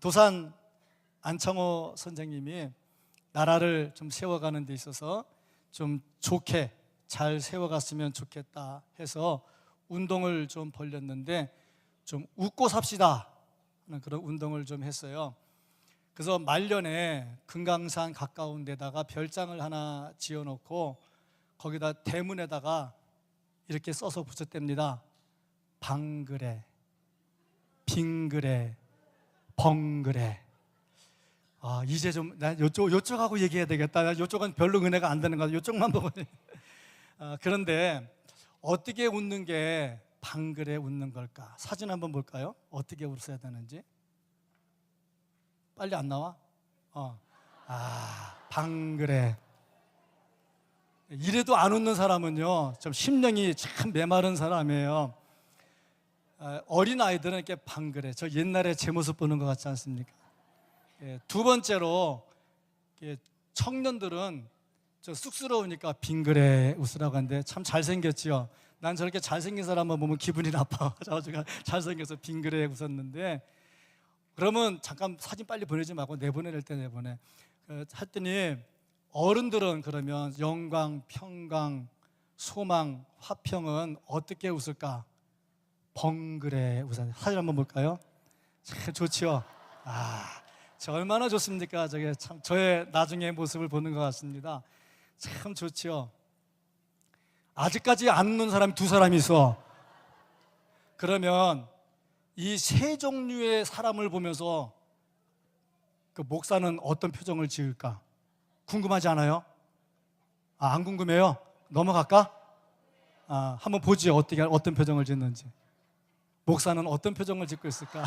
도산 안창호 선생님이 나라를 좀 세워가는 데 있어서 좀 좋게 잘 세워갔으면 좋겠다 해서 운동을 좀 벌였는데, 좀 웃고 삽시다 하는 그런 운동을 좀 했어요. 그래서 말년에 금강산 가까운 데다가 별장을 하나 지어놓고 거기다 대문에다가 이렇게 써서 붙였답니다. 방그래, 빙그래, 벙그래. 이제 좀 나 요쪽하고 얘기해야 되겠다. 요쪽은 별로 은혜가 안 되는 거 같아. 요쪽만 보고. 그런데 어떻게 웃는 게 방그래 웃는 걸까? 사진 한번 볼까요? 어떻게 웃어야 되는지. 빨리 안 나와? 방그래. 이래도 안 웃는 사람은요, 좀 심령이 참 메마른 사람이에요. 어린 아이들은 이렇게 방그래. 저 옛날에 제 모습 보는 것 같지 않습니까? 두 번째로 청년들은 저 쑥스러우니까 빙그레 웃으라고 하는데 참 잘생겼지요. 난 저렇게 잘생긴 사람만 보면 기분이 나빠. 제가 잘생겨서 빙그레 웃었는데, 그러면 잠깐 사진 빨리 보내지 말고 내보낼 때 내보내. 했더니 어른들은 그러면 영광, 평강, 소망, 화평은 어떻게 웃을까? 벙그레 웃어. 사진 한번 볼까요? 참 좋지요. 저 얼마나 좋습니까? 저게 참 저의 나중의 모습을 보는 것 같습니다. 참 좋지요. 아직까지 안 웃는 사람이 두 사람이 있어. 그러면 이 세 종류의 사람을 보면서 그 목사는 어떤 표정을 지을까? 궁금하지 않아요? 안 궁금해요? 넘어갈까? 한번 보지. 어떤 표정을 짓는지. 목사는 어떤 표정을 짓고 있을까?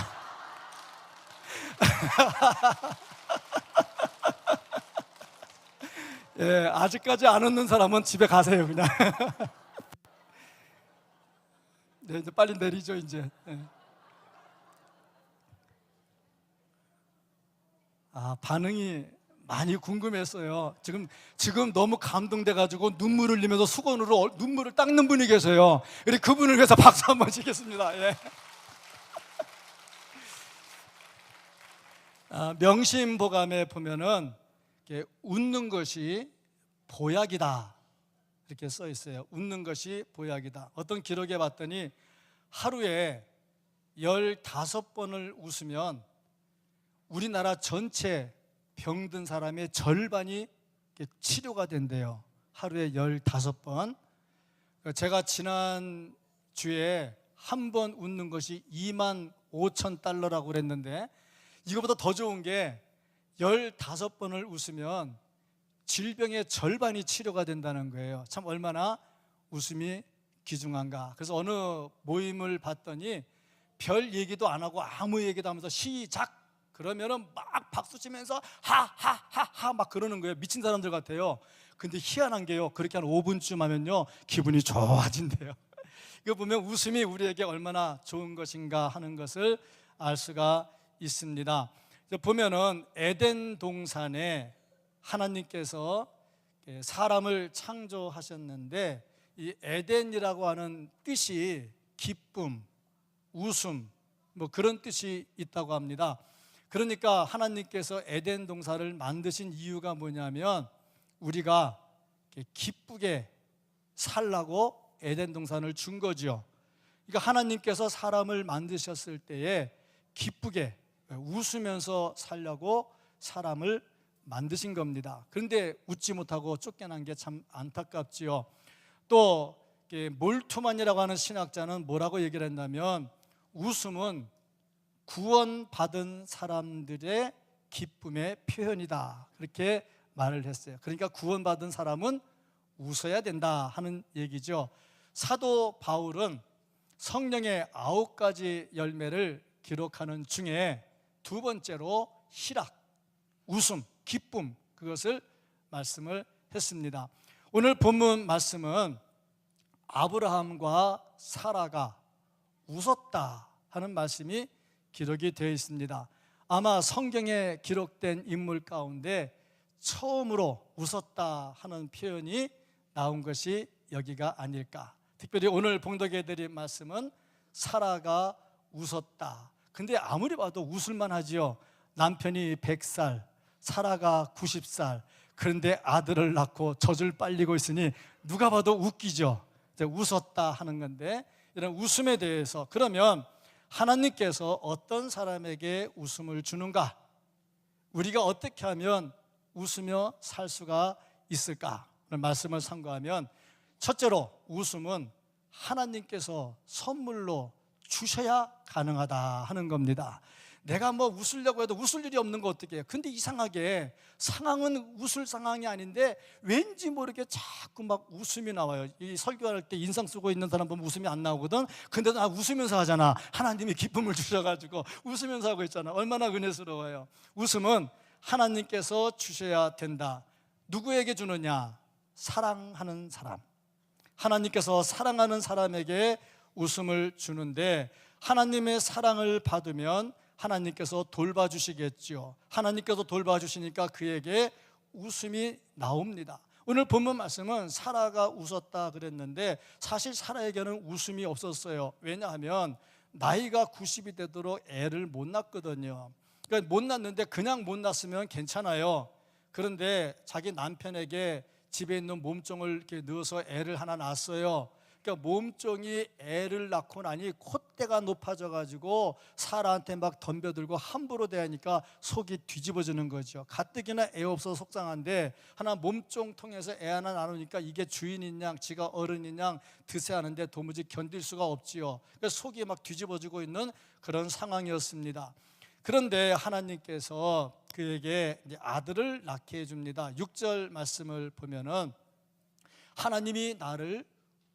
아직까지 안 웃는 사람은 집에 가세요, 그냥. 네, 이제 빨리 내리죠, 이제. 반응이 많이 궁금했어요. 지금 너무 감동돼가지고 눈물을 흘리면서 수건으로 눈물을 닦는 분이 계세요. 그분을 위해서 박수 한번 치겠습니다. 명심보감에 보면은 웃는 것이 보약이다 이렇게 써 있어요. 웃는 것이 보약이다. 어떤 기록에 봤더니 하루에 15번을 웃으면 우리나라 전체 병든 사람의 절반이 치료가 된대요. 하루에 15번. 제가 지난 주에 한 번 웃는 것이 25,000달러라고 그랬는데, 이거보다 더 좋은 게 15번을 웃으면 질병의 절반이 치료가 된다는 거예요. 참 얼마나 웃음이 귀중한가. 그래서 어느 모임을 봤더니 별 얘기도 안 하고 아무 얘기도 하면서 시작! 그러면은 막 박수 치면서 하하하하 막 그러는 거예요. 미친 사람들 같아요. 근데 희한한 게요, 그렇게 한 5분쯤 하면요 기분이 좋아진대요. 이거 보면 웃음이 우리에게 얼마나 좋은 것인가 하는 것을 알 수가 있습니다. 보면은 에덴 동산에 하나님께서 사람을 창조하셨는데, 이 에덴이라고 하는 뜻이 기쁨, 웃음 뭐 그런 뜻이 있다고 합니다. 그러니까 하나님께서 에덴 동산을 만드신 이유가 뭐냐면 우리가 기쁘게 살라고 에덴 동산을 준 거죠. 그러니까 하나님께서 사람을 만드셨을 때에 기쁘게 웃으면서 살려고 사람을 만드신 겁니다. 그런데 웃지 못하고 쫓겨난 게 참 안타깝지요. 또 몰트만이라고 하는 신학자는 뭐라고 얘기를 했냐면, 웃음은 구원받은 사람들의 기쁨의 표현이다 그렇게 말을 했어요. 그러니까 구원받은 사람은 웃어야 된다 하는 얘기죠. 사도 바울은 성령의 9가지 열매를 기록하는 중에 두 번째로 희락, 웃음, 기쁨, 그것을 말씀을 했습니다. 오늘 본문 말씀은 아브라함과 사라가 웃었다 하는 말씀이 기록이 되어 있습니다. 아마 성경에 기록된 인물 가운데 처음으로 웃었다 하는 표현이 나온 것이 여기가 아닐까. 특별히 오늘 봉독해 드린 말씀은 사라가 웃었다. 근데 아무리 봐도 웃을만 하지요. 남편이 100살, 사라가 90살, 그런데 아들을 낳고 젖을 빨리고 있으니 누가 봐도 웃기죠. 웃었다 하는 건데, 이런 웃음에 대해서, 그러면 하나님께서 어떤 사람에게 웃음을 주는가? 우리가 어떻게 하면 웃으며 살 수가 있을까? 말씀을 참고하면, 첫째로 웃음은 하나님께서 선물로 주셔야 가능하다 하는 겁니다. 내가 뭐 웃으려고 해도 웃을 일이 없는 거 어떻게 해요? 근데 이상하게 상황은 웃을 상황이 아닌데 왠지 모르게 자꾸 막 웃음이 나와요. 이 설교할 때 인상 쓰고 있는 사람 보면 웃음이 안 나오거든. 근데 나 웃으면서 하잖아. 하나님이 기쁨을 주셔가지고 웃으면서 하고 있잖아. 얼마나 은혜스러워요. 웃음은 하나님께서 주셔야 된다. 누구에게 주느냐? 사랑하는 사람. 하나님께서 사랑하는 사람에게 웃음을 주는데, 하나님의 사랑을 받으면 하나님께서 돌봐주시겠죠. 하나님께서 돌봐주시니까 그에게 웃음이 나옵니다. 오늘 본문 말씀은 사라가 웃었다 그랬는데, 사실 사라에게는 웃음이 없었어요. 왜냐하면 나이가 90이 되도록 애를 못 낳거든요. 그러니까 못 낳는데 그냥 못 낳았으면 괜찮아요. 그런데 자기 남편에게 집에 있는 몸종을 이렇게 넣어서 애를 하나 낳았어요. 그러니까 몸종이 애를 낳고 나니 콧대가 높아져가지고 사라한테 막 덤벼들고 함부로 대하니까 속이 뒤집어지는 거죠. 가뜩이나 애 없어서 속상한데 하나 몸종 통해서 애 하나 나누니까 이게 주인인 양 지가 어른인 양 드세하는데 도무지 견딜 수가 없지요. 그래서 속이 막 뒤집어지고 있는 그런 상황이었습니다. 그런데 하나님께서 그에게 아들을 낳게 해줍니다. 6절 말씀을 보면은 하나님이 나를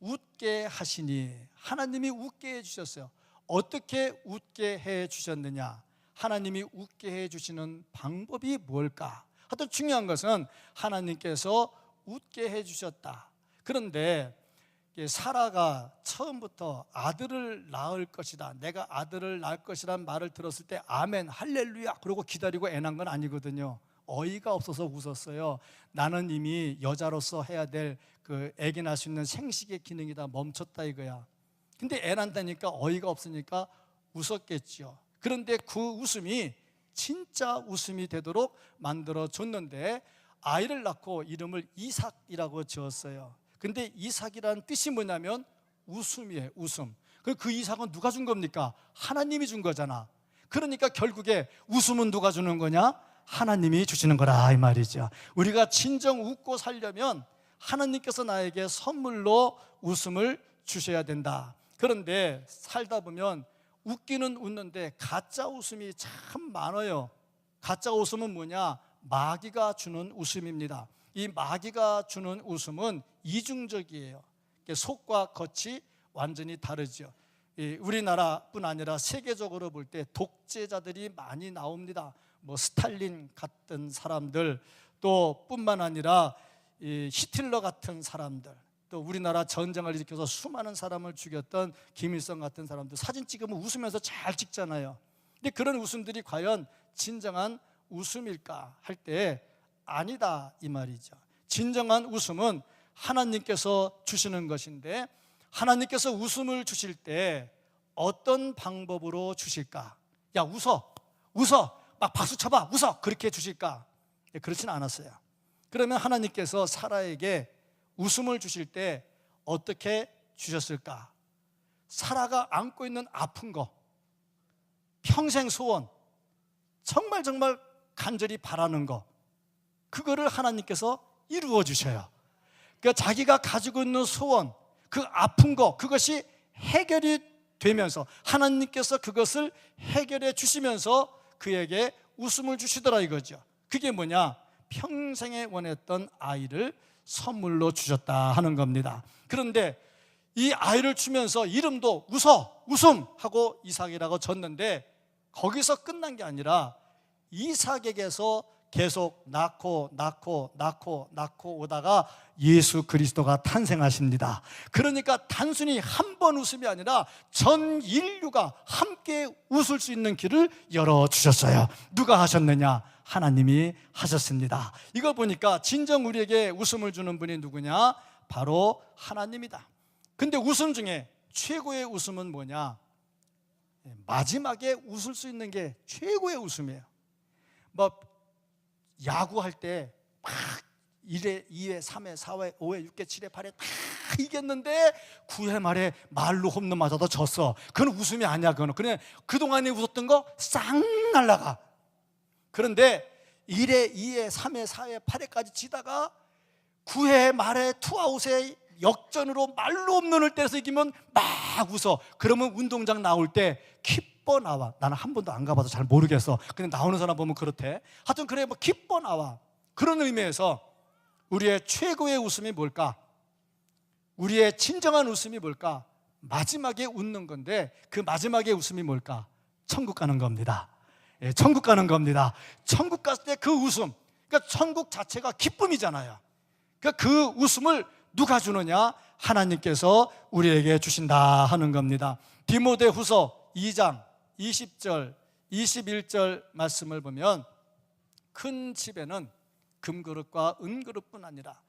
웃게 하시니, 하나님이 웃게 해주셨어요. 어떻게 웃게 해주셨느냐? 하나님이 웃게 해주시는 방법이 뭘까? 하여튼 중요한 것은 하나님께서 웃게 해주셨다. 그런데 사라가 처음부터 아들을 낳을 것이다, 내가 아들을 낳을 것이라는 말을 들었을 때 아멘 할렐루야 그러고 기다리고 애 낳은 건 아니거든요. 어이가 없어서 웃었어요. 나는 이미 여자로서 해야 될 그 애기 낳을 수 있는 생식의 기능이 다 멈췄다 이거야. 근데 애 낳다니까 어이가 없으니까 웃었겠죠. 그런데 그 웃음이 진짜 웃음이 되도록 만들어줬는데, 아이를 낳고 이름을 이삭이라고 지었어요. 근데 이삭이라는 뜻이 뭐냐면 웃음이에요. 웃음. 그 이삭은 누가 준 겁니까? 하나님이 준 거잖아. 그러니까 결국에 웃음은 누가 주는 거냐? 하나님이 주시는 거라 이 말이죠. 우리가 진정 웃고 살려면 하나님께서 나에게 선물로 웃음을 주셔야 된다. 그런데 살다 보면 웃기는 웃는데 가짜 웃음이 참 많아요. 가짜 웃음은 뭐냐? 마귀가 주는 웃음입니다. 이 마귀가 주는 웃음은 이중적이에요. 속과 겉이 완전히 다르죠. 우리나라뿐 아니라 세계적으로 볼 때 독재자들이 많이 나옵니다. 뭐 스탈린 같은 사람들, 또 뿐만 아니라 히틀러 같은 사람들, 또 우리나라 전쟁을 일으켜서 수많은 사람을 죽였던 김일성 같은 사람들 사진 찍으면 웃으면서 잘 찍잖아요. 근데 그런 웃음들이 과연 진정한 웃음일까 할 때 아니다 이 말이죠. 진정한 웃음은 하나님께서 주시는 것인데, 하나님께서 웃음을 주실 때 어떤 방법으로 주실까? 야 웃어 막 박수 쳐봐 웃어 그렇게 주실까? 그렇지는 않았어요. 그러면 하나님께서 사라에게 웃음을 주실 때 어떻게 주셨을까? 사라가 안고 있는 아픈 거, 평생 소원, 정말 간절히 바라는 거, 그거를 하나님께서 이루어 주셔요. 그러니까 자기가 가지고 있는 소원, 그 아픈 거, 그것이 해결이 되면서 하나님께서 그것을 해결해 주시면서 그에게 웃음을 주시더라 이거죠. 그게 뭐냐? 평생에 원했던 아이를 선물로 주셨다 하는 겁니다. 그런데 이 아이를 주면서 이름도 웃음 하고 이삭이라고 졌는데, 거기서 끝난 게 아니라 이삭에게서 계속 낳고 오다가 예수 그리스도가 탄생하십니다. 그러니까 단순히 한 번 웃음이 아니라 전 인류가 함께 웃을 수 있는 길을 열어주셨어요. 누가 하셨느냐? 하나님이 하셨습니다. 이걸 보니까 진정 우리에게 웃음을 주는 분이 누구냐? 바로 하나님이다. 근데 웃음 중에 최고의 웃음은 뭐냐? 마지막에 웃을 수 있는 게 최고의 웃음이에요. 뭐 야구할 때 막 1회, 2회, 3회, 4회, 5회, 6회, 7회, 8회 다 이겼는데 9회 말에 말로 홈런 맞아도 졌어. 그건 웃음이 아니야. 그거는 그냥 그동안에 웃었던 거 싹 날라가. 그런데 1회, 2회, 3회, 4회, 8회까지 치다가 9회 말에 투아웃에 역전으로 말로 홈런을 때려서 이기면 막 웃어. 그러면 운동장 나올 때 기뻐 나와. 나는 한 번도 안 가봐서 잘 모르겠어. 근데 나오는 사람 보면 그렇대. 하여튼 그래, 뭐 기뻐 나와. 그런 의미에서 우리의 최고의 웃음이 뭘까? 우리의 진정한 웃음이 뭘까? 마지막에 웃는 건데 그 마지막에 웃음이 뭘까? 천국 가는 겁니다. 예, 천국 가는 겁니다. 천국 갔을 때 그 웃음, 그러니까 천국 자체가 기쁨이잖아요. 그러니까 그 웃음을 누가 주느냐? 하나님께서 우리에게 주신다 하는 겁니다. 디모데후서 2장 20절 21절 말씀을 보면 큰 집에는 금그릇과 은그릇뿐 아니라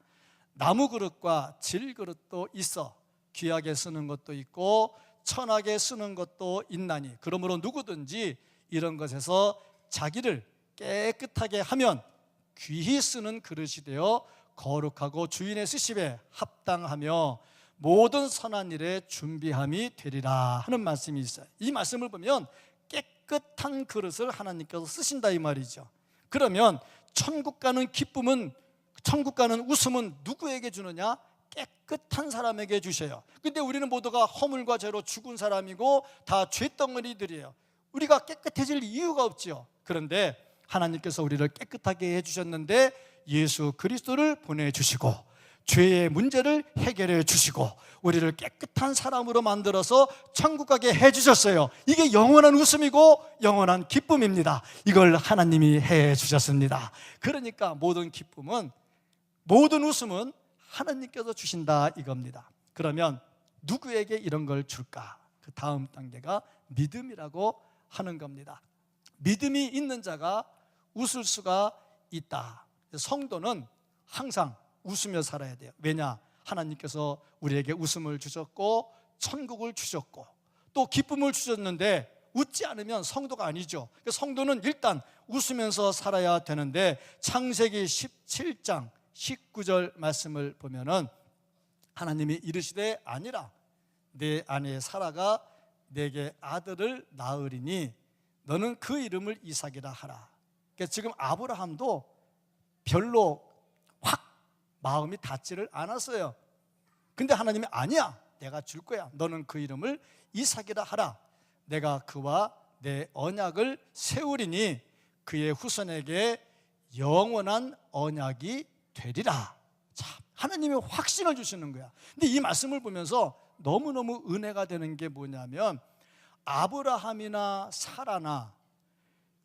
나무그릇과 질그릇도 있어 귀하게 쓰는 것도 있고 천하게 쓰는 것도 있나니 그러므로 누구든지 이런 것에서 자기를 깨끗하게 하면 귀히 쓰는 그릇이 되어 거룩하고 주인의 쓰심에 합당하며 모든 선한 일에 준비함이 되리라 하는 말씀이 있어요. 이 말씀을 보면 깨끗한 그릇을 하나님께서 쓰신다 이 말이죠. 그러면 천국 가는 기쁨은, 천국 가는 웃음은 누구에게 주느냐? 깨끗한 사람에게 주셔요. 근데 우리는 모두가 허물과 죄로 죽은 사람이고 다 죄덩어리들이에요. 우리가 깨끗해질 이유가 없지요. 그런데 하나님께서 우리를 깨끗하게 해주셨는데 예수 그리스도를 보내주시고 죄의 문제를 해결해 주시고 우리를 깨끗한 사람으로 만들어서 천국 가게 해주셨어요. 이게 영원한 웃음이고 영원한 기쁨입니다. 이걸 하나님이 해주셨습니다. 그러니까 모든 기쁨은, 모든 웃음은 하나님께서 주신다 이겁니다. 그러면 누구에게 이런 걸 줄까? 그 다음 단계가 믿음이라고 하는 겁니다. 믿음이 있는 자가 웃을 수가 있다. 성도는 항상 웃으며 살아야 돼요. 왜냐? 하나님께서 우리에게 웃음을 주셨고 천국을 주셨고 또 기쁨을 주셨는데 웃지 않으면 성도가 아니죠. 성도는 일단 웃으면서 살아야 되는데 창세기 17장 19절 말씀을 보면은 하나님이 이르시되 아니라 내 아내 사라가 내게 아들을 낳으리니 너는 그 이름을 이삭이라 하라. 그러니까 지금 아브라함도 별로 확 마음이 닿지를 않았어요. 근데 하나님이 아니야, 내가 줄 거야. 너는 그 이름을 이삭이라 하라. 내가 그와 내 언약을 세우리니 그의 후손에게 영원한 언약이 되리라. 자, 하나님이 확신을 주시는 거야. 근데 이 말씀을 보면서 너무너무 은혜가 되는 게 뭐냐면 아브라함이나 사라나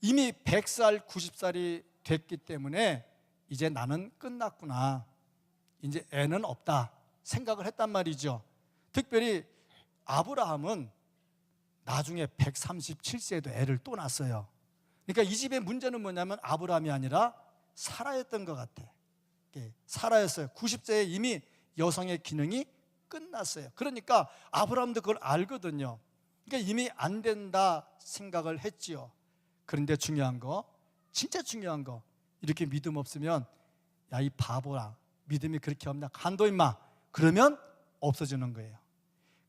이미 100살, 90살이 됐기 때문에 이제 나는 끝났구나, 이제 애는 없다 생각을 했단 말이죠. 특별히 아브라함은 나중에 137세에도 애를 또 낳았어요. 그러니까 이 집의 문제는 뭐냐면 아브라함이 아니라 사라였던 것 같아. 사라였어요. 90세에 이미 여성의 기능이 끝났어요. 그러니까 아브라함도 그걸 알거든요. 그러니까 이미 안 된다 생각을 했지요. 그런데 중요한 거, 진짜 중요한 거, 이렇게 믿음 없으면 야 이 바보라, 믿음이 그렇게 없냐, 간도 임마, 그러면 없어지는 거예요.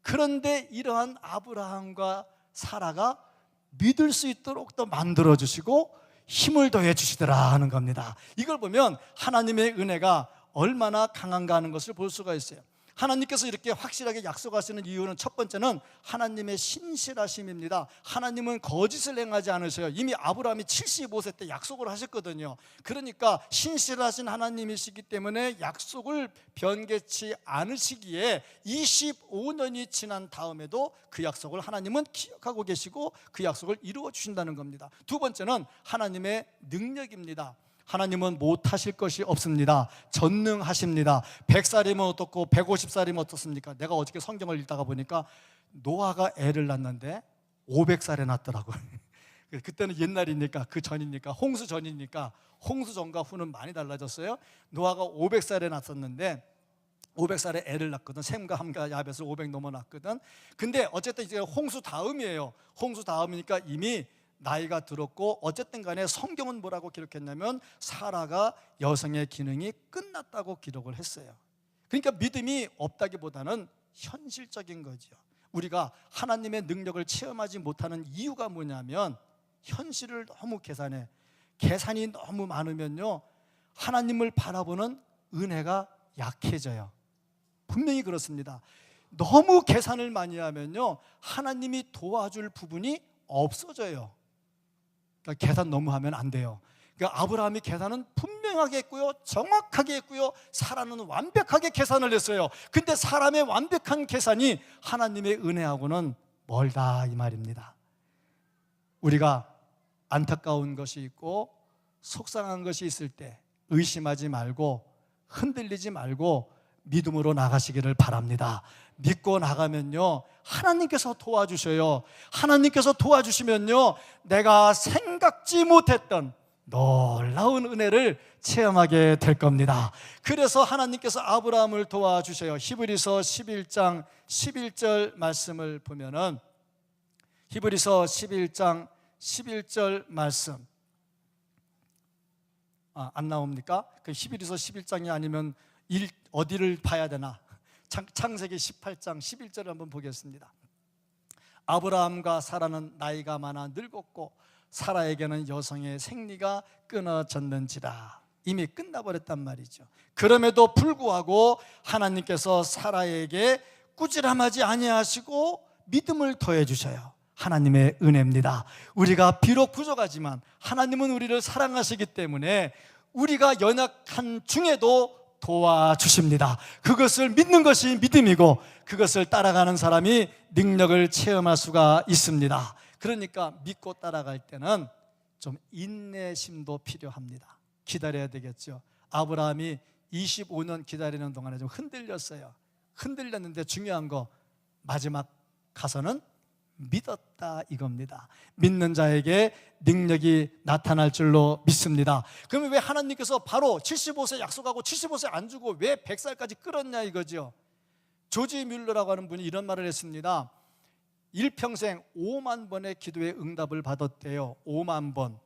그런데 이러한 아브라함과 사라가 믿을 수 있도록 또 만들어주시고 힘을 더해 주시더라 하는 겁니다. 이걸 보면 하나님의 은혜가 얼마나 강한가 하는 것을 볼 수가 있어요. 하나님께서 이렇게 확실하게 약속하시는 이유는 첫 번째는 하나님의 신실하심입니다. 하나님은 거짓을 행하지 않으셔요. 이미 아브라함이 75세 때 약속을 하셨거든요. 그러니까 신실하신 하나님이시기 때문에 약속을 변개치 않으시기에 25년이 지난 다음에도 그 약속을 하나님은 기억하고 계시고 그 약속을 이루어 주신다는 겁니다. 두 번째는 하나님의 능력입니다. 하나님은 못하실 것이 없습니다. 전능하십니다. 100살이면 어떻고 150살이면 어떻습니까? 내가 어저께 성경을 읽다가 보니까 노아가 애를 낳는데 500살에 낳더라고요. 그때는 옛날이니까, 그 전이니까, 홍수 전이니까 홍수 전과 후는 많이 달라졌어요. 노아가 500살에 낳았었는데 500살에 애를 낳거든. 셈과 함과 야벳을 500 넘어 낳거든. 근데 어쨌든 이제 홍수 다음이에요. 홍수 다음이니까 이미 나이가 들었고 어쨌든 간에 성경은 뭐라고 기록했냐면 사라가 여성의 기능이 끝났다고 기록을 했어요. 그러니까 믿음이 없다기보다는 현실적인 거죠. 우리가 하나님의 능력을 체험하지 못하는 이유가 뭐냐면 현실을 너무 계산이 너무 많으면요 하나님을 바라보는 은혜가 약해져요. 분명히 그렇습니다. 너무 계산을 많이 하면요 하나님이 도와줄 부분이 없어져요. 그러니까 계산 너무 하면 안 돼요. 그러니까 아브라함이 계산은 분명하게 했고요, 정확하게 했고요, 사라는 완벽하게 계산을 했어요. 근데 사람의 완벽한 계산이 하나님의 은혜하고는 멀다 이 말입니다. 우리가 안타까운 것이 있고 속상한 것이 있을 때 의심하지 말고 흔들리지 말고 믿음으로 나가시기를 바랍니다. 믿고 나가면요 하나님께서 도와주셔요. 하나님께서 도와주시면요 내가 생각지 못했던 놀라운 은혜를 체험하게 될 겁니다. 그래서 하나님께서 아브라함을 도와주셔요. 히브리서 11장 11절 말씀을 보면은 히브리서 11장 11절 말씀 안 나옵니까? 그 히브리서 11장이 아니면 어디를 봐야 되나? 창세기 18장 11절을 한번 보겠습니다. 아브라함과 사라는 나이가 많아 늙었고 사라에게는 여성의 생리가 끊어졌는지라. 이미 끝나버렸단 말이죠. 그럼에도 불구하고 하나님께서 사라에게 꾸지람하지 아니하시고 믿음을 더해 주셔요. 하나님의 은혜입니다. 우리가 비록 부족하지만 하나님은 우리를 사랑하시기 때문에 우리가 연약한 중에도 도와주십니다. 그것을 믿는 것이 믿음이고 그것을 따라가는 사람이 능력을 체험할 수가 있습니다. 그러니까 믿고 따라갈 때는 좀 인내심도 필요합니다. 기다려야 되겠죠. 아브라함이 25년 기다리는 동안에 좀 흔들렸어요. 흔들렸는데 중요한 거 마지막 가서는 믿었다 이겁니다. 믿는 자에게 능력이 나타날 줄로 믿습니다. 그러면 왜 하나님께서 바로 75세 약속하고 75세 안 주고 왜 100살까지 끌었냐 이거죠. 조지 뮬러라고 하는 분이 이런 말을 했습니다. 일평생 5만 번의 기도의 응답을 받았대요. 5만 번.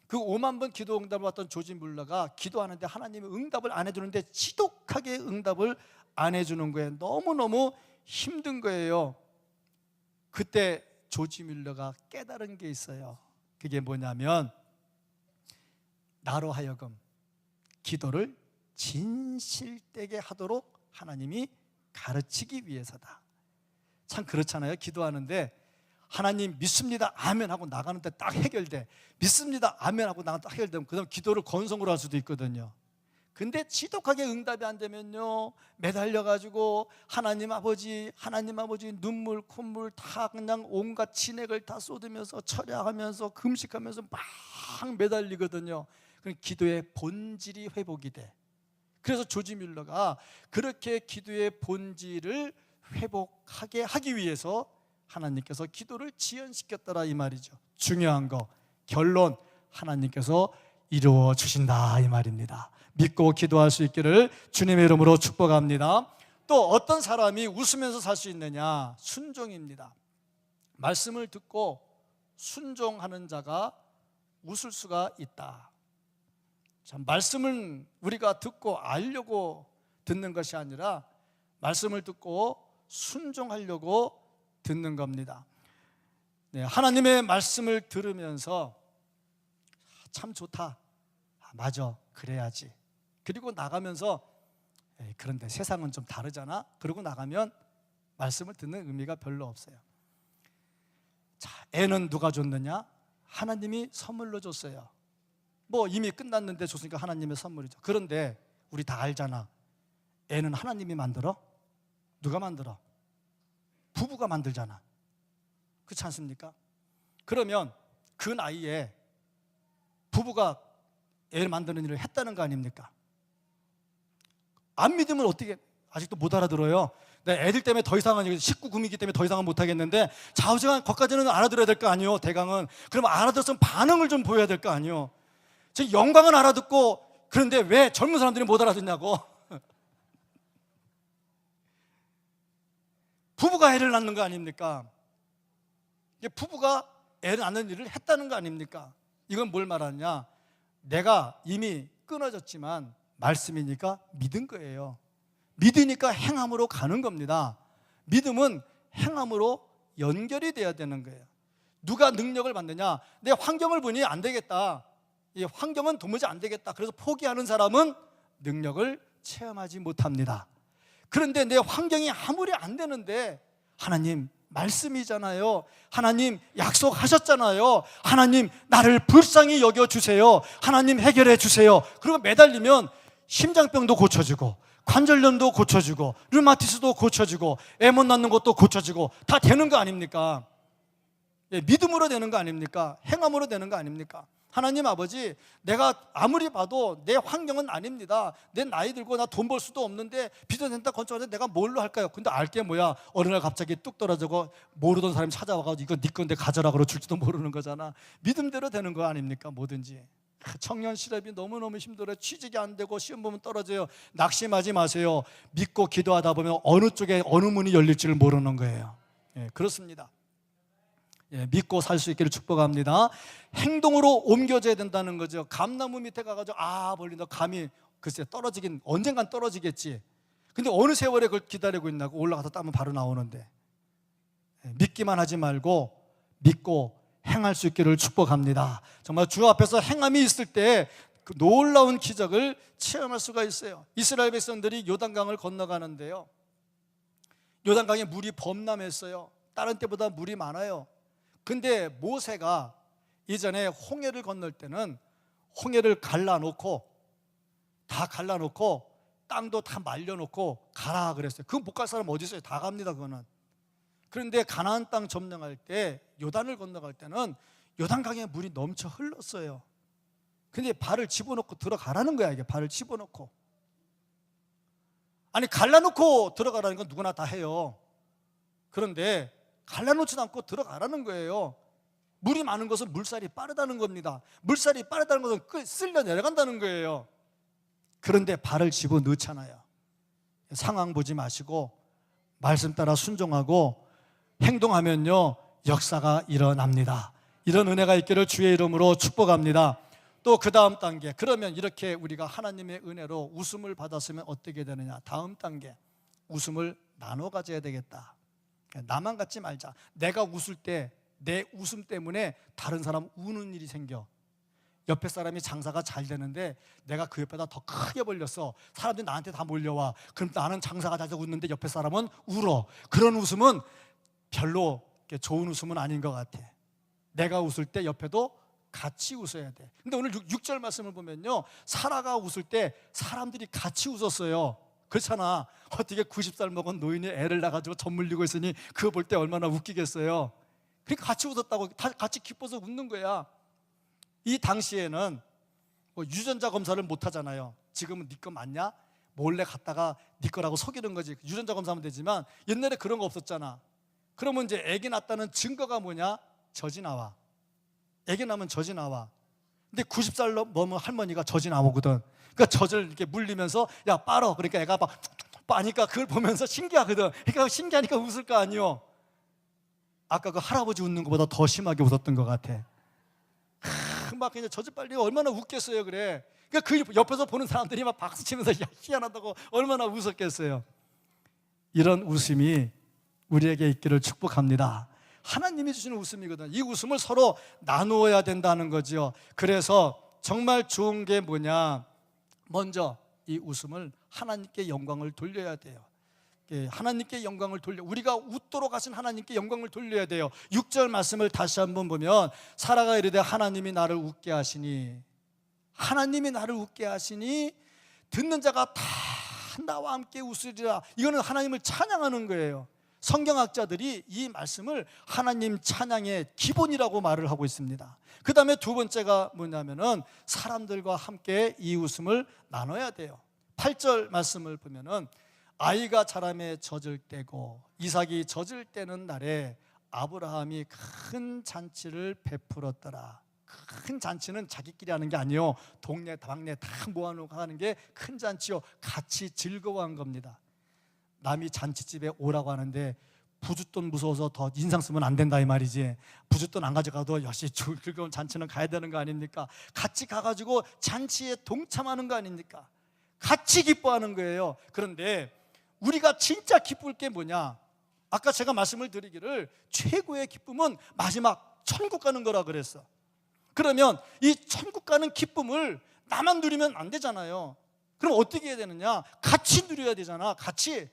그 5만 번 기도 응답을 받던 조지 뮬러가 기도하는데 하나님이 응답을 안 해주는데 지독하게 응답을 안 해주는 거예요. 너무너무 힘든 거예요. 그때 조지 뮬러가 깨달은 게 있어요. 그게 뭐냐면 나로 하여금 기도를 진실되게 하도록 하나님이 가르치기 위해서다. 참 그렇잖아요. 기도하는데 하나님 믿습니다 아멘 하고 나가는데 딱 해결돼. 믿습니다 아멘 하고 나가는데 딱 해결되면 그 다음 기도를 건성으로 할 수도 있거든요. 근데 지독하게 응답이 안 되면요 매달려가지고 하나님 아버지 눈물 콧물 다 그냥 온갖 진액을 다 쏟으면서 철야하면서 금식하면서 막 매달리거든요. 그럼 기도의 본질이 회복이 돼. 그래서 조지 뮬러가 그렇게 기도의 본질을 회복하게 하기 위해서 하나님께서 기도를 지연시켰더라 이 말이죠. 중요한 거 결론 하나님께서 이루어 주신다 이 말입니다. 믿고 기도할 수 있기를 주님의 이름으로 축복합니다. 또 어떤 사람이 웃으면서 살 수 있느냐? 순종입니다. 말씀을 듣고 순종하는 자가 웃을 수가 있다. 참, 말씀을 우리가 듣고 알려고 듣는 것이 아니라 말씀을 듣고 순종하려고 듣는 겁니다. 네, 하나님의 말씀을 들으면서 참 좋다. 맞아, 그래야지. 그리고 나가면서 그런데 세상은 좀 다르잖아. 그러고 나가면 말씀을 듣는 의미가 별로 없어요. 자, 애는 누가 줬느냐? 하나님이 선물로 줬어요. 뭐 이미 끝났는데 줬으니까 하나님의 선물이죠. 그런데 우리 다 알잖아. 애는 하나님이 만들어? 누가 만들어? 부부가 만들잖아. 그렇지 않습니까? 그러면 그 나이에 부부가 애를 만드는 일을 했다는 거 아닙니까? 안 믿으면 어떻게 아직도 못 알아들어요. 내 애들 때문에 더 이상은 식구 구미기 때문에 더 이상은 못 하겠는데 좌우지간 거기까지는 알아들어야 될 거 아니에요. 대강은. 그러면 알아들었으면 반응을 좀 보여야 될 거 아니에요. 지금 영광은 알아듣고 그런데 왜 젊은 사람들이 못 알아듣냐고. 부부가 애를 낳는 거 아닙니까? 부부가 애를 낳는 일을 했다는 거 아닙니까? 이건 뭘 말하냐? 내가 이미 끊어졌지만 말씀이니까 믿은 거예요. 믿으니까 행함으로 가는 겁니다. 믿음은 행함으로 연결이 돼야 되는 거예요. 누가 능력을 받느냐? 내 환경을 보니 안 되겠다. 이 환경은 도무지 안 되겠다. 그래서 포기하는 사람은 능력을 체험하지 못합니다. 그런데 내 환경이 아무리 안 되는데 하나님 말씀이잖아요. 하나님 약속하셨잖아요. 하나님 나를 불쌍히 여겨주세요. 하나님 해결해 주세요. 그리고 매달리면 심장병도 고쳐지고 관절염도 고쳐지고 류마티스도 고쳐지고 애 못 낳는 것도 고쳐지고 다 되는 거 아닙니까? 예, 믿음으로 되는 거 아닙니까? 행함으로 되는 거 아닙니까? 하나님 아버지, 내가 아무리 봐도 내 환경은 아닙니다. 내 나이 들고 나 돈 벌 수도 없는데 비전센터 건축하는데 내가 뭘로 할까요? 근데 알게 뭐야? 어느 날 갑자기 뚝 떨어지고 모르던 사람이 찾아와가지고 이거 네 건데 가져라 그러 줄지도 모르는 거잖아. 믿음대로 되는 거 아닙니까? 뭐든지. 청년 실업이 너무너무 힘들어요. 취직이 안 되고 시험 보면 떨어져요. 낙심하지 마세요. 믿고 기도하다 보면 어느 쪽에 어느 문이 열릴지를 모르는 거예요. 예, 그렇습니다. 예, 믿고 살 수 있기를 축복합니다. 행동으로 옮겨져야 된다는 거죠. 감나무 밑에 가가지고 멀리 너 감이 글쎄 떨어지긴 언젠간 떨어지겠지. 근데 어느 세월에 그걸 기다리고 있나고 올라가서 따면 바로 나오는데, 예, 믿기만 하지 말고 믿고 행할 수 있기를 축복합니다. 정말 주 앞에서 행함이 있을 때 그 놀라운 기적을 체험할 수가 있어요. 이스라엘 백성들이 요단강을 건너가는데요, 요단강에 물이 범람했어요. 다른 때보다 물이 많아요. 근데 모세가 이전에 홍해를 건널 때는 홍해를 갈라놓고 다 갈라놓고 땅도 다 말려놓고 가라 그랬어요. 그거 못 갈 사람 어디 있어요? 다 갑니다 그거는. 그런데 가나안 땅 점령할 때 요단을 건너갈 때는 요단강에 물이 넘쳐 흘렀어요. 근데 발을 집어넣고 들어가라는 거야. 이게 발을 집어넣고. 아니 갈라놓고 들어가라는 건 누구나 다 해요. 그런데 갈라놓지도 않고 들어가라는 거예요. 물이 많은 것은 물살이 빠르다는 겁니다. 물살이 빠르다는 것은 쓸려 내려간다는 거예요. 그런데 발을 집어넣잖아요. 상황 보지 마시고 말씀 따라 순종하고 행동하면요 역사가 일어납니다. 이런 은혜가 있기를 주의 이름으로 축복합니다. 또 그 다음 단계, 그러면 이렇게 우리가 하나님의 은혜로 웃음을 받았으면 어떻게 되느냐. 다음 단계, 웃음을 나눠 가져야 되겠다. 나만 갖지 말자. 내가 웃을 때 내 웃음 때문에 다른 사람 우는 일이 생겨. 옆에 사람이 장사가 잘 되는데 내가 그 옆에다 더 크게 벌렸어. 사람들이 나한테 다 몰려와. 그럼 나는 장사가 잘 되고 웃는데 옆에 사람은 울어. 그런 웃음은 별로 좋은 웃음은 아닌 것 같아. 내가 웃을 때 옆에도 같이 웃어야 돼. 근데 오늘 6절 말씀을 보면요, 사라가 웃을 때 사람들이 같이 웃었어요. 그렇잖아. 어떻게 90살 먹은 노인이 애를 낳아가지고 젖물리고 있으니 그거 볼 때 얼마나 웃기겠어요. 그러니까 같이 웃었다고, 다 같이 기뻐서 웃는 거야. 이 당시에는 뭐 유전자 검사를 못 하잖아요. 지금은 네 거 맞냐? 몰래 갔다가 네 거라고 속이는 거지. 유전자 검사하면 되지만 옛날에 그런 거 없었잖아. 그러면 이제 애기 낳았다는 증거가 뭐냐? 젖이 나와. 애기 낳으면 젖이 나와. 근데 90살 넘은 할머니가 젖이 나오거든. 그러니까 젖을 이렇게 물리면서 야 빨어. 그러니까 애가 막 빠니까 그걸 보면서 신기하거든. 그러니까 신기하니까 웃을 거 아니요. 아까 그 할아버지 웃는 것보다 더 심하게 웃었던 것 같아. 막 그냥 젖을 빨리 얼마나 웃겠어요. 그래. 그러니까 그 옆에서 보는 사람들이 막 박수 치면서 야 희한하다고 얼마나 웃었겠어요. 이런 웃음이 우리에게 있기를 축복합니다. 하나님이 주시는 웃음이거든. 이 웃음을 서로 나누어야 된다는 거죠. 그래서 정말 좋은 게 뭐냐? 먼저 이 웃음을 하나님께 영광을 돌려야 돼요. 하나님께 영광을 돌려, 우리가 웃도록 하신 하나님께 영광을 돌려야 돼요. 6절 말씀을 다시 한번 보면 사라가 이르되 하나님이 나를 웃게 하시니, 하나님이 나를 웃게 하시니 듣는 자가 다 나와 함께 웃으리라. 이거는 하나님을 찬양하는 거예요. 성경학자들이 이 말씀을 하나님 찬양의 기본이라고 말을 하고 있습니다. 그 다음에 두 번째가 뭐냐면은 사람들과 함께 이 웃음을 나눠야 돼요. 8절 말씀을 보면은 아이가 자라매 젖을 때고 이삭이 젖을 때는 날에 아브라함이 큰 잔치를 베풀었더라. 큰 잔치는 자기끼리 하는 게 아니에요. 동네 방네 다 모아놓고 하는 게 큰 잔치요. 같이 즐거워한 겁니다. 남이 잔치집에 오라고 하는데 부쉈돈 무서워서 더 인상 쓰면 안 된다 이 말이지. 부쉈돈 안 가져가도 역시 즐거운 잔치는 가야 되는 거 아닙니까? 같이 가가지고 잔치에 동참하는 거 아닙니까? 같이 기뻐하는 거예요. 그런데 우리가 진짜 기쁠 게 뭐냐? 아까 제가 말씀을 드리기를 최고의 기쁨은 마지막 천국 가는 거라 그랬어. 그러면 이 천국 가는 기쁨을 나만 누리면 안 되잖아요. 그럼 어떻게 해야 되느냐? 같이 누려야 되잖아. 같이.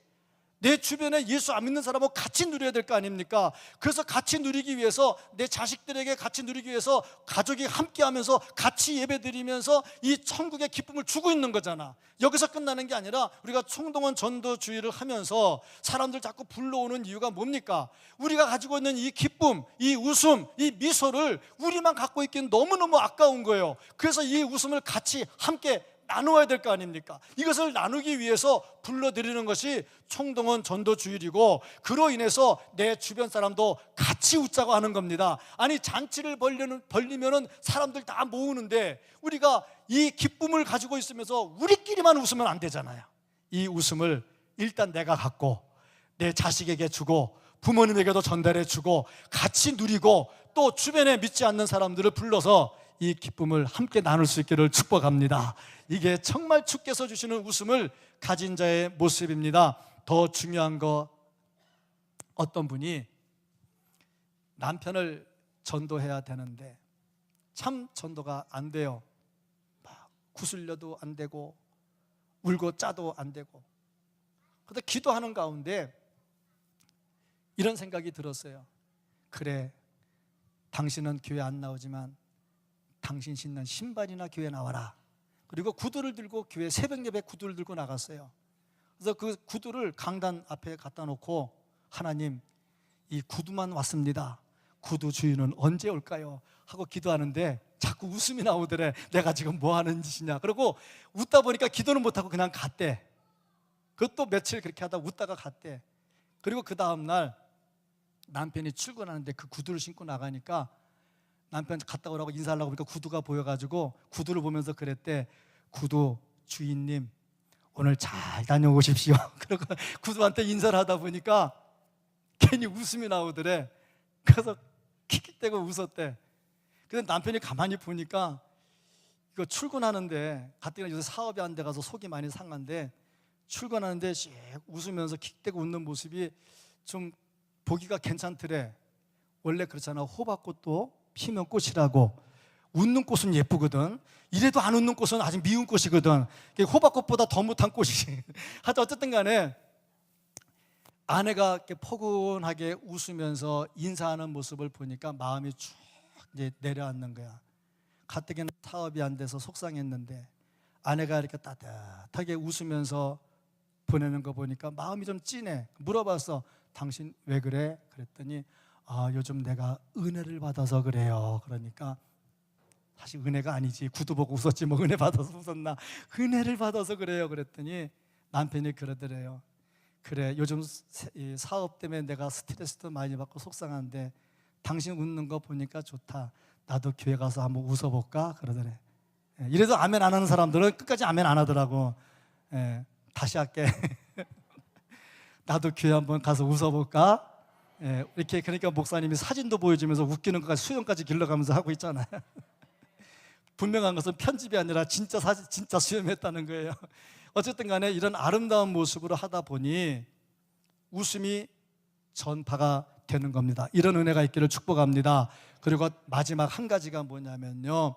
내 주변에 예수 안 믿는 사람하고 같이 누려야 될 거 아닙니까? 그래서 같이 누리기 위해서, 내 자식들에게 같이 누리기 위해서 가족이 함께 하면서 같이 예배 드리면서 이 천국의 기쁨을 주고 있는 거잖아. 여기서 끝나는 게 아니라 우리가 총동원 전도주의를 하면서 사람들 자꾸 불러오는 이유가 뭡니까? 우리가 가지고 있는 이 기쁨, 이 웃음, 이 미소를 우리만 갖고 있기는 너무너무 아까운 거예요. 그래서 이 웃음을 같이 함께 나누어야 될 거 아닙니까? 이것을 나누기 위해서 불러드리는 것이 총동원 전도주일이고, 그로 인해서 내 주변 사람도 같이 웃자고 하는 겁니다. 아니, 잔치를 벌리면은 사람들 다 모으는데 우리가 이 기쁨을 가지고 있으면서 우리끼리만 웃으면 안 되잖아요. 이 웃음을 일단 내가 갖고 내 자식에게 주고 부모님에게도 전달해 주고 같이 누리고, 또 주변에 믿지 않는 사람들을 불러서 이 기쁨을 함께 나눌 수 있기를 축복합니다. 이게 정말 주께서 주시는 웃음을 가진 자의 모습입니다. 더 중요한 거, 어떤 분이 남편을 전도해야 되는데 참 전도가 안 돼요. 막 구슬려도 안 되고 울고 짜도 안 되고. 그런데 기도하는 가운데 이런 생각이 들었어요. 그래, 당신은 교회 안 나오지만 당신 신는 신발이나 교회 나와라. 그리고 구두를 들고 교회 새벽 예배 구두를 들고 나갔어요. 그래서 그 구두를 강단 앞에 갖다 놓고, 하나님, 이 구두만 왔습니다. 구두 주인은 언제 올까요? 하고 기도하는데 자꾸 웃음이 나오더래. 내가 지금 뭐 하는 짓이냐. 그리고 웃다 보니까 기도는 못하고 그냥 갔대. 그것도 며칠 그렇게 하다 웃다가 갔대. 그리고 그 다음날 남편이 출근하는데 그 구두를 신고 나가니까 남편 갔다 오라고 인사하려고 보니까 구두가 보여가지고 구두를 보면서 그랬대. 구두 주인님, 오늘 잘 다녀오십시오. 그러고 구두한테 인사를 하다 보니까 괜히 웃음이 나오더래. 그래서 킥킥대고 웃었대. 그래서 남편이 가만히 보니까 이거 출근하는데, 가뜩이나 요새 사업이 안 돼가서 속이 많이 상한데, 출근하는데 씩 웃으면서 킥대고 웃는 모습이 좀 보기가 괜찮더래. 원래 그렇잖아. 호박꽃도 피면 꽃이라고. 웃는 꽃은 예쁘거든. 이래도 안 웃는 꽃은 아직 미운 꽃이거든. 호박꽃보다 더 못한 꽃이지. 하여튼 어쨌든 간에 아내가 이렇게 포근하게 웃으면서 인사하는 모습을 보니까 마음이 쭉 이제 내려앉는 거야. 가뜩이나 사업이 안 돼서 속상했는데 아내가 이렇게 따뜻하게 웃으면서 보내는 거 보니까 마음이 좀 찐해. 물어봤어. 당신 왜 그래? 그랬더니 요즘 내가 은혜를 받아서 그래요. 그러니까 사실 은혜가 아니지. 구두 보고 웃었지 뭐 은혜 받아서 웃었나. 은혜를 받아서 그래요. 그랬더니 남편이 그러더래요. 그래, 요즘 사업 때문에 내가 스트레스도 많이 받고 속상한데 당신 웃는 거 보니까 좋다. 나도 교회 가서 한번 웃어볼까? 그러더래. 이래도 아멘 안 하는 사람들은 끝까지 아멘 안 하더라고. 다시 할게. 나도 교회 한번 가서 웃어볼까? 이렇게. 그러니까 목사님이 사진도 보여주면서 웃기는 것까지 수염까지 길러가면서 하고 있잖아요. 분명한 것은 편집이 아니라 진짜 사진, 진짜 수염했다는 거예요. 어쨌든 간에 이런 아름다운 모습으로 하다 보니 웃음이 전파가 되는 겁니다. 이런 은혜가 있기를 축복합니다. 그리고 마지막 한 가지가 뭐냐면요,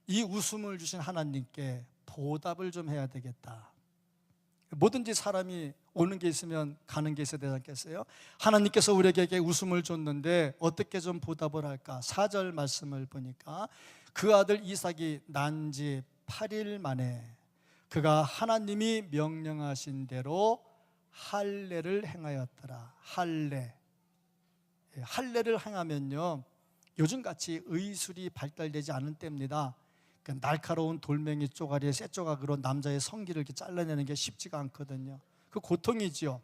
이 웃음을 주신 하나님께 보답을 좀 해야 되겠다. 뭐든지 사람이 오는 게 있으면 가는 게 있어야 되지 않겠어요? 하나님께서 우리에게 웃음을 줬는데 어떻게 좀 보답을 할까? 4절 말씀을 보니까 그 아들 이삭이 난 지 8일 만에 그가 하나님이 명령하신 대로 할례를 행하였더라. 할례를 행하면요, 요즘같이 의술이 발달되지 않은 때입니다. 날카로운 돌멩이 쪼가리에 쇠조각으로 남자의 성기를 이렇게 잘라내는 게 쉽지가 않거든요. 그 고통이지요.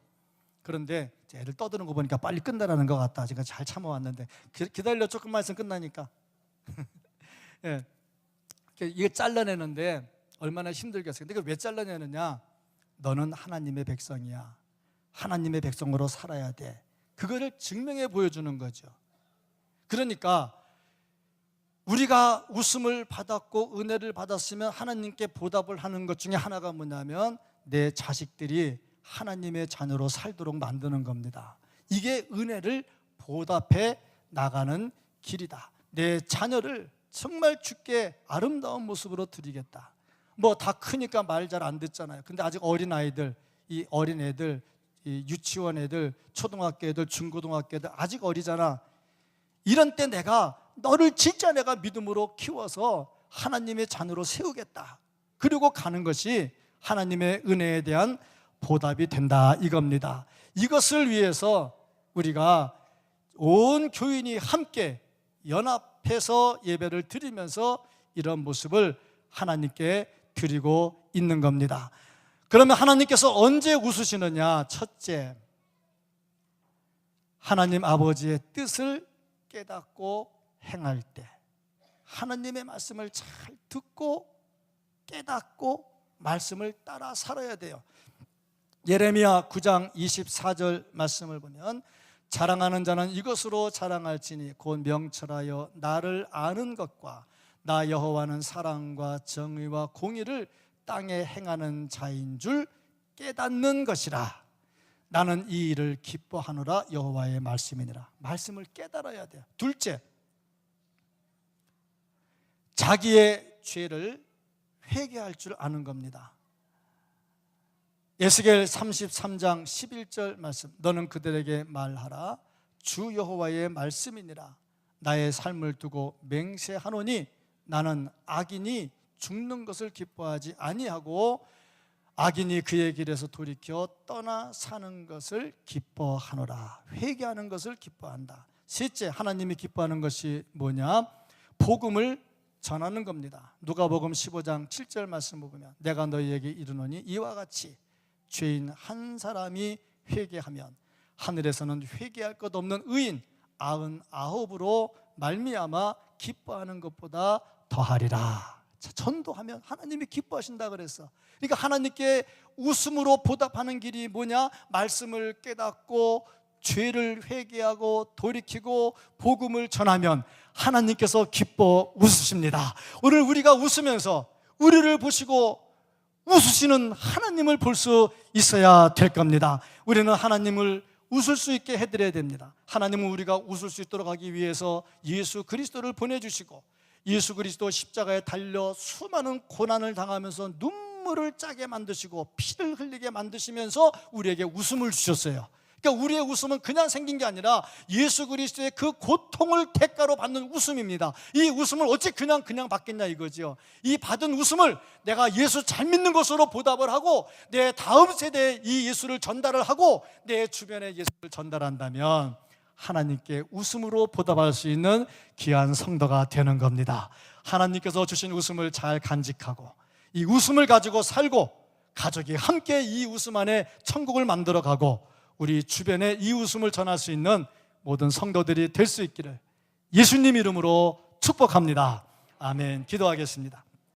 그런데 애들 떠드는 거 보니까 빨리 끝나라는 것 같다. 제가 잘 참아왔는데 기다려, 조금만 있으면 끝나니까. 예. 이게 잘라내는데 얼마나 힘들겠어요. 근데 이걸 왜 잘라내느냐? 너는 하나님의 백성이야. 하나님의 백성으로 살아야 돼. 그거를 증명해 보여주는 거죠. 그러니까 우리가 웃음을 받았고 은혜를 받았으면 하나님께 보답을 하는 것 중에 하나가 뭐냐면 내 자식들이 하나님의 자녀로 살도록 만드는 겁니다. 이게 은혜를 보답해 나가는 길이다. 내 자녀를 정말 주께 아름다운 모습으로 드리겠다. 뭐 다 크니까 말 잘 안 듣잖아요. 근데 아직 어린 아이들, 이 어린 애들, 이 유치원 애들, 초등학교 애들, 중고등학교 애들 아직 어리잖아. 이런 때 내가 너를 진짜 내가 믿음으로 키워서 하나님의 자녀로 세우겠다. 그리고 가는 것이 하나님의 은혜에 대한 보답이 된다 이겁니다. 이것을 위해서 우리가 온 교인이 함께 연합해서 예배를 드리면서 이런 모습을 하나님께 드리고 있는 겁니다. 그러면 하나님께서 언제 웃으시느냐? 첫째, 하나님 아버지의 뜻을 깨닫고 행할 때, 하나님의 말씀을 잘 듣고 깨닫고 말씀을 따라 살아야 돼요. 예레미야 9장 24절 말씀을 보면 자랑하는 자는 이것으로 자랑할지니 곧 명철하여 나를 아는 것과 나 여호와는 사랑과 정의와 공의를 땅에 행하는 자인 줄 깨닫는 것이라. 나는 이 일을 기뻐하노라. 여호와의 말씀이니라. 말씀을 깨달아야 돼요. 둘째, 자기의 죄를 회개할 줄 아는 겁니다. 에스겔 33장 11절 말씀, 너는 그들에게 말하라. 주 여호와의 말씀이니라. 나의 삶을 두고 맹세하노니 나는 악인이 죽는 것을 기뻐하지 아니하고 악인이 그의 길에서 돌이켜 떠나 사는 것을 기뻐하노라. 회개하는 것을 기뻐한다. 셋째, 하나님이 기뻐하는 것이 뭐냐? 복음을 전하는 겁니다. 누가복음 15장 7절 말씀을 보면 내가 너희에게 이르노니 이와 같이 죄인 한 사람이 회개하면 하늘에서는 회개할 것 없는 의인 99으로 말미암아 기뻐하는 것보다 더하리라. 전도하면 하나님이 기뻐하신다 그랬어. 그러니까 하나님께 웃음으로 보답하는 길이 뭐냐? 말씀을 깨닫고 죄를 회개하고 돌이키고 복음을 전하면 하나님께서 기뻐 웃으십니다. 오늘 우리가 웃으면서 우리를 보시고 웃으시는 하나님을 볼 수 있어야 될 겁니다. 우리는 하나님을 웃을 수 있게 해드려야 됩니다. 하나님은 우리가 웃을 수 있도록 하기 위해서 예수 그리스도를 보내주시고 예수 그리스도 십자가에 달려 수많은 고난을 당하면서 눈물을 짜게 만드시고 피를 흘리게 만드시면서 우리에게 웃음을 주셨어요. 그러니까 우리의 웃음은 그냥 생긴 게 아니라 예수 그리스도의 그 고통을 대가로 받는 웃음입니다. 이 웃음을 어찌 그냥 받겠냐 이거죠. 이 받은 웃음을 내가 예수 잘 믿는 것으로 보답을 하고 내 다음 세대에 이 예수를 전달을 하고 내 주변에 예수를 전달한다면 하나님께 웃음으로 보답할 수 있는 귀한 성도가 되는 겁니다. 하나님께서 주신 웃음을 잘 간직하고 이 웃음을 가지고 살고 가족이 함께 이 웃음 안에 천국을 만들어가고 우리 주변에 이 웃음을 전할 수 있는 모든 성도들이 될 수 있기를 예수님 이름으로 축복합니다. 아멘. 기도하겠습니다.